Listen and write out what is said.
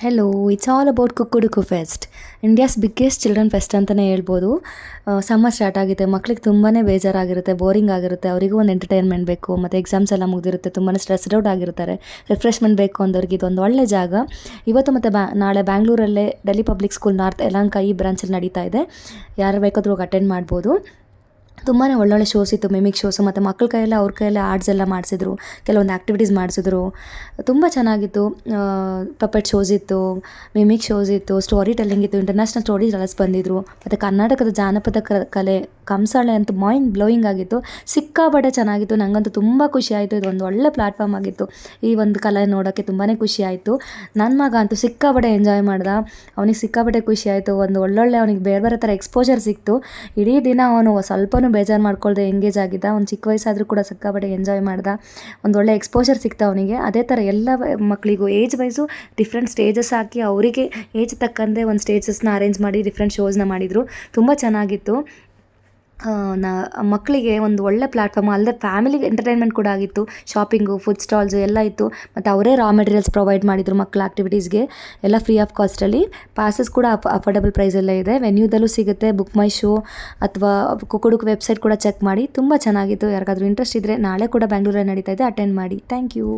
Hello, it's all about Kukkuduku fest. India's biggest children fest ಅಂತಲೇ ಹೇಳ್ಬೋದು. Summer start ಆಗಿದೆ, ಮಕ್ಳಿಗೆ ತುಂಬಾ ಬೇಜಾರಾಗಿರುತ್ತೆ, ಬೋರಿಂಗ್ ಆಗಿರುತ್ತೆ. ಅವರಿಗೂ ಒಂದು ಎಂಟರ್ಟೈನ್ಮೆಂಟ್ ಬೇಕು, ಮತ್ತು ಎಕ್ಸಾಮ್ಸ್ ಎಲ್ಲ ಮುಗಿದಿರುತ್ತೆ, ತುಂಬಾ ಸ್ಟ್ರೆಸ್ಡ್ ಔಟ್ ಆಗಿರ್ತಾರೆ. ರಿಫ್ರೆಶ್ಮೆಂಟ್ ಬೇಕು ಅಂದವ್ರಿಗೆ ಇದೊಂದು ಒಳ್ಳೆ ಜಾಗ. ಇವತ್ತು ಮತ್ತು ನಾಳೆ ಬ್ಯಾಂಗ್ಳೂರಲ್ಲೇ Delhi public school north Yelahanka ಈ ಬ್ರಾಂಚಲ್ಲಿ ನಡೀತಾ ಇದೆ. ಯಾರು ಬೇಕಾದರೂ ಹೋಗಿ ಅಟೆಂಡ್ ಮಾಡ್ಬೋದು. ತುಂಬಾ ಒಳ್ಳೊಳ್ಳೆ ಶೋಸ್ ಇತ್ತು, ಮಿಮಿಕ್ ಶೋಸು, ಮತ್ತು ಮಕ್ಕಳ ಕೈಯಲ್ಲೇ ಅವ್ರ ಕೈಯಲ್ಲೇ ಆರ್ಟ್ಸ್ ಎಲ್ಲ ಮಾಡಿಸಿದ್ರು, ಕೆಲವೊಂದು ಆ್ಯಕ್ಟಿವಿಟೀಸ್ ಮಾಡಿಸಿದ್ರು. ತುಂಬ ಚೆನ್ನಾಗಿತ್ತು. ಪಪೆಟ್ ಶೋಸ್ ಇತ್ತು, ಮಿಮಿಕ್ ಶೋಸ್ ಇತ್ತು, ಸ್ಟೋರಿ ಟೆಲ್ಲಿಂಗ್ ಇತ್ತು, ಇಂಟರ್ನ್ಯಾಷನಲ್ ಸ್ಟೋರಿ ಟೆಲ್ಲರ್ಸ್ ಬಂದಿದ್ದರು. ಮತ್ತು ಕರ್ನಾಟಕದ ಜಾನಪದ ಕಲೆ ಕಂಸಾಳೆ ಅಂತೂ ಮೈಂಡ್ ಬ್ಲೋಯಿಂಗ್ ಆಗಿತ್ತು. ಸಿಕ್ಕಾಪಟ್ಟೆ ಚೆನ್ನಾಗಿತ್ತು. ನನಗಂತೂ ತುಂಬ ಖುಷಿ ಆಯಿತು. ಇದೊಂದು ಒಳ್ಳೆ ಪ್ಲ್ಯಾಟ್ಫಾರ್ಮ್ ಆಗಿತ್ತು. ಈ ಒಂದು ಕಲೆ ನೋಡೋಕ್ಕೆ ತುಂಬಾ ಖುಷಿ ಆಯಿತು. ನನ್ನ ಮಗ ಅಂತೂ ಸಿಕ್ಕಾಪಟ್ಟೆ ಎಂಜಾಯ್ ಮಾಡ್ದ. ಅವನಿಗೆ ಸಿಕ್ಕಾಪಟ್ಟೆ ಖುಷಿ ಆಯಿತು. ಒಂದು ಒಳ್ಳೊಳ್ಳೆ ಅವನಿಗೆ ಬೇರೆ ಬೇರೆ ಥರ ಎಕ್ಸ್ಪೋಜರ್ ಸಿಕ್ತು. ಇಡೀ ದಿನ ಅವನು ಸ್ವಲ್ಪನೂ ಬೇಜಾರು ಮಾಡ್ಕೊಳ್ದೆ ಎಂಗೇಜ್ ಆಗಿದ್ದ. ಅವ್ನು ಚಿಕ್ಕ ವಯಸ್ಸಾದರೂ ಕೂಡ ಸಿಕ್ಕಾಪಟ್ಟೆ ಎಂಜಾಯ್ ಮಾಡ್ದ. ಒಂದು ಒಳ್ಳೆ ಎಕ್ಸ್ಪೋಜರ್ ಸಿಕ್ತು ಅವನಿಗೆ. ಅದೇ ಥರ ಎಲ್ಲ ಮಕ್ಕಳಿಗೂ ಏಜ್ ವೈಸು ಡಿಫ್ರೆಂಟ್ ಸ್ಟೇಜಸ್ ಹಾಕಿ ಅವರಿಗೆ ಏಜ್ ತಕ್ಕಂತೆ ಒಂದು ಸ್ಟೇಜಸ್ನ ಅರೇಂಜ್ ಮಾಡಿ ಡಿಫ್ರೆಂಟ್ ಶೋಸ್ನ ಮಾಡಿದರು. ತುಂಬ ಚೆನ್ನಾಗಿತ್ತು. ಮಕ್ಕಳಿಗೆ ಒಂದು ಒಳ್ಳೆ ಪ್ಲ್ಯಾಟ್ಫಾರ್ಮ್, ಅಲ್ಲದೆ ಫ್ಯಾಮಿಲಿಗೆ ಎಂಟರ್ಟೈನ್ಮೆಂಟ್ ಕೂಡ ಆಗಿತ್ತು. ಶಾಪಿಂಗು, ಫುಡ್ ಸ್ಟಾಲ್ಸು ಎಲ್ಲ ಇತ್ತು. ಮತ್ತು ಅವರೇ ರಾ ಮೆಟೀರಿಯಲ್ಸ್ ಪ್ರೊವೈಡ್ ಮಾಡಿದರು ಮಕ್ಕಳ ಆ್ಯಕ್ಟಿವಿಟೀಸ್ಗೆ, ಎಲ್ಲ ಫ್ರೀ ಆಫ್ ಕಾಸ್ಟಲ್ಲಿ. ಪಾಸಸ್ ಕೂಡ ಅಫೋರ್ಡಬಲ್ ಪ್ರೈಸಲ್ಲೇ ಇದೆ. ವೆನ್ಯೂದಲ್ಲೂ ಸಿಗುತ್ತೆ. ಬುಕ್ ಮೈ ಶೋ ಅಥವಾ ಕುಕ್ಕುಡುಕು ವೆಬ್ಸೈಟ್ ಕೂಡ ಚೆಕ್ ಮಾಡಿ. ತುಂಬ ಚೆನ್ನಾಗಿತ್ತು. ಯಾರಿಗಾದ್ರೂ ಇಂಟ್ರೆಸ್ಟ್ ಇದ್ದರೆ ನಾಳೆ ಕೂಡ ಬ್ಯಾಂಗ್ಳೂರಲ್ಲಿ ನಡೀತಾ ಇದೆ, ಅಟೆಂಡ್ ಮಾಡಿ. Thank you.